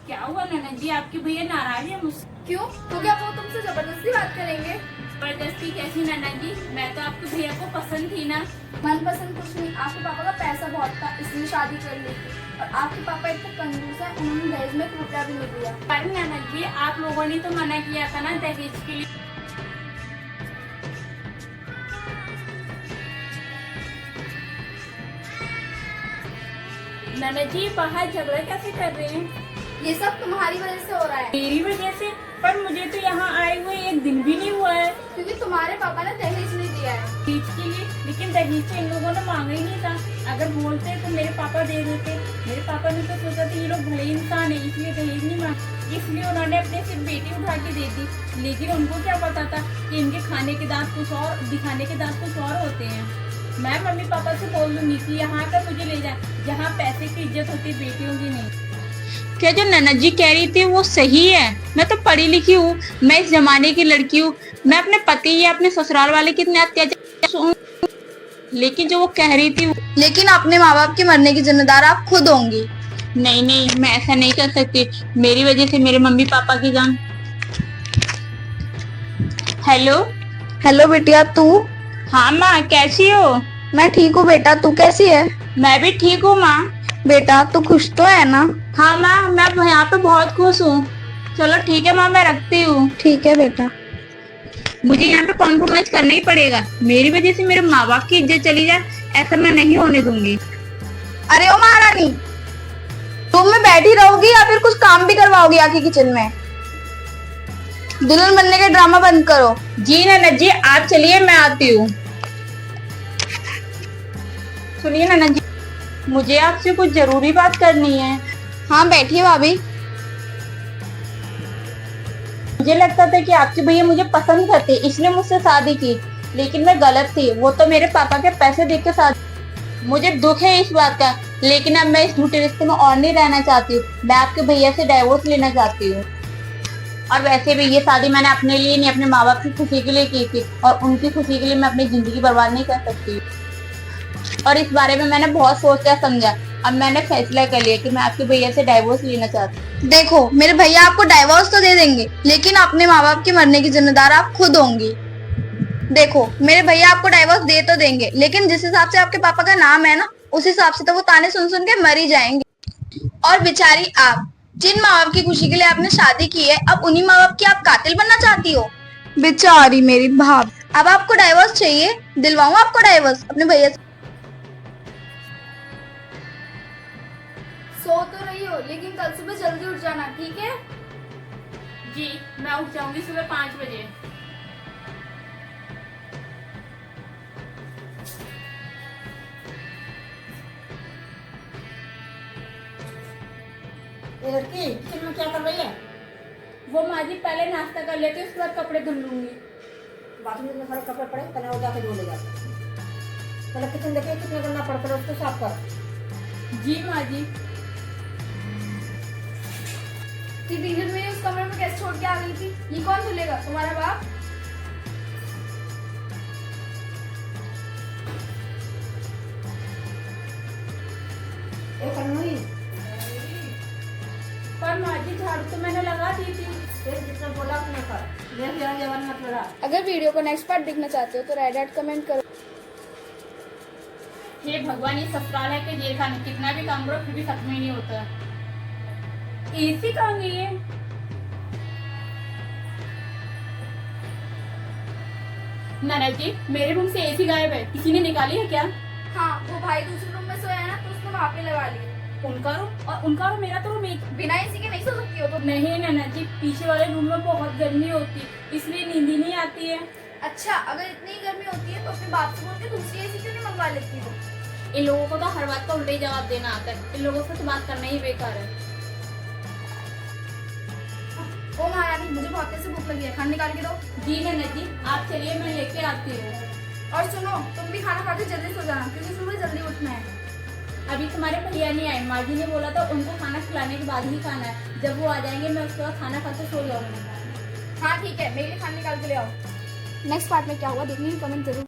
क्या हुआ ननद जी, आपके भैया नाराज है मुझसे? क्यों? तो क्या वो तुमसे जबरदस्ती बात करेंगे? जबरदस्ती कैसी ननद जी, मैं तो आपके भैया को पसंद थी ना। मनपसंद कुछ नहीं, आपके पापा का पैसा बहुत था इसलिए शादी कर ली थी। और आपके पापा इतने कंजूस है, उन्होंने दहेज में 1 रुपया भी नहीं दिया। पर ननद जी, आप लोगों ने तो मना किया था ना दहेज के लिए। ननद जी, बाहर झगड़ा कैसे कर रहे हैं? ये सब तुम्हारी वजह से हो रहा है। मेरी वजह से? पर मुझे तो यहाँ आए हुए 1 दिन भी नहीं हुआ है। क्योंकि तुम्हारे पापा ने दहेज नहीं दिया है। दहेज के लिए? लेकिन दहेज तो इन लोगों ने मांगा ही नहीं था। अगर बोलते तो मेरे पापा दे देते। मेरे पापा ने तो सोचा था ये लोग भले इंसान है इसलिए दहेज नहीं मांग, इसलिए उन्होंने अपने सिर्फ बेटी उठा के दे दी। लेकिन उनको क्या पता था कि इनके खाने के दांत कुछ और, दिखाने के दांत कुछ और होते हैं। मैं मम्मी पापा से बोल दूंगी कि यहाँ का मुझे ले जाए, जहाँ पैसे की इज्जत होती है, बेटियों की नहीं। क्या जो ननद जी कह रही थी वो सही है? मैं तो पढ़ी लिखी हूँ, मैं इस जमाने की लड़की हूँ। मैं अपने पति या अपने ससुराल वाले कितने अत्याचार सुनूं, लेकिन जो वो कह रही थी लेकिन अपने माँ बाप के मरने की जिम्मेदार आप खुद होंगी। नहीं नहीं, मैं ऐसा नहीं कर सकती। मेरी वजह से मेरे मम्मी पापा की जान। हेलो। हेलो बिटिया, तू? हाँ माँ, कैसी हो? मैं ठीक हूँ बेटा, तू कैसी है? मैं भी ठीक हूँ माँ। बेटा तू खुश तो है ना? हाँ माँ, मैं यहाँ पे बहुत खुश हूँ। चलो ठीक है माँ, मैं रखती हूँ। ठीक है बेटा। मुझे यहाँ पे कॉम्प्रोमाइज करना ही पड़ेगा। मेरी वजह से मेरे माँ बाप की इज्जत चली जाए, ऐसा मैं नहीं होने दूंगी। अरे ओ महारानी, रूम में बैठी रहोगी या फिर कुछ काम भी करवाओगी आके किचन में? दुल्हन बनने के ड्रामा बंद करो। जी ननद जी, आप चलिए, मैं आती हूँ। सुनिए ननद जी, मुझे आपसे कुछ जरूरी बात करनी है। हाँ बैठिए भाभी। मुझे लगता था कि आपके भैया मुझे पसंद करते, इसलिए मुझसे शादी की। लेकिन मैं गलत थी, वो तो मेरे पापा के पैसे देख के शादी। मुझे दुख है इस बात का, लेकिन अब मैं इस झूठे रिश्ते में और नहीं रहना चाहती हूँ। मैं आपके भैया से डाइवोर्स लेना चाहती हूँ। और वैसे भी ये शादी मैंने अपने लिए नहीं, अपने माँ बाप की खुशी के लिए की थी, और उनकी खुशी के लिए मैं अपनी जिंदगी बर्बाद नहीं कर सकती। और इस बारे में मैंने बहुत सोचा समझा। अब मैंने फैसला कर लिया कि मैं आपके भैया से डाइवोर्स लेना चाहती हूँ। देखो मेरे भैया आपको डाइवोर्स तो दे देंगे, लेकिन अपने माँ बाप के मरने की जिम्मेदार आप खुद होंगी। देखो मेरे भैया आपको डाइवोर्स दे तो देंगे, लेकिन जिस हिसाब से आपके पापा का नाम है ना, उस हिसाब से तो वो ताने सुन सुन के मर ही जाएंगे। और बेचारी आप, जिन माँ बाप की खुशी के लिए आपने शादी की है, अब उन्हीं माँ बाप की आप कातिल बनना चाहती हो। बेचारी मेरी भाभी। अब आपको डाइवोर्स चाहिए, दिलवाऊं आपको डाइवोर्स अपने भैया से। सो तो रही हो, लेकिन कल सुबह जल्दी उठ जाना, ठीक है? जी, मैं उठ जाऊंगी सुबह 5 बजे। ये लड़की किचन में क्या कर रही है? वो माँ जी पहले नाश्ता कर लेती, उसके बाद कपड़े धुल लूंगी। बाथरूम में सारे कपड़े पड़े, पहले वो जाके धो ले जाते। पहले किचन देखे कितना करना पड़ता है, उसको साफ कर। जी माँ जी। टीचर मेरे उस कमरे में कैसे छोड़ के आ गई थी? ये कौन धुलेगा, तुम्हारा बाप? एक नहीं, पर माँ जी झाड़ू तो मैंने लगा दी थी। फिर जितना बोला उतना कर। मेरे जवान मत लड़ा। अगर वीडियो को नेक्स्ट पार्ट देखना चाहते हो तो रेड हार्ट कमेंट करो। हे भगवान, ये ससुराल है कि जेल खाना, कितना भी काम करो फिर भी खत्म ही नहीं होता। एसी कहाँ गई है? ननद जी, मेरे रूम से एसी गायब है, किसी ने निकाली है क्या? हाँ, वो भाई दूसरे रूम में सोया है ना, तो उसने वहाँ पे लगा ली। उनका रूम और उनका रूम, मेरा तो रूम एक। बिना एसी के नहीं सो सकती हो तुम? नहीं ननद जी, पीछे वाले रूम में बहुत गर्मी होती है, इसलिए नींद ही नहीं आती है। अच्छा, अगर इतनी गर्मी होती है तो अपने बाप से बोल के दूसरी एसी क्यों नहीं मंगवा लेती हो? इन लोगों को तो हर बात का उल्टा ही जवाब देना आता है। इन लोगों से तो बात करना ही बेकार है। ओ महारानी, मुझे बहुत तेज से भूख लगी है, खाना निकाल के दो। जी ननद जी, आप चलिए, मैं लेके आती हूँ। और सुनो, तुम भी खाना खा के जल्दी सो जाना, क्योंकि सुबह जल्दी उठना है। अभी तुम्हारे भैया नहीं आए, माँ जी ने बोला था उनको खाना खिलाने के बाद ही खाना है। जब वो आ जाएंगे मैं उसके बाद खाना खा के सो जाऊंगी। हाँ ठीक है, मेरे लिए खाना निकाल के ले आओ। नेक्स्ट पार्ट में क्या हुआ देखने की कमेंट जरूर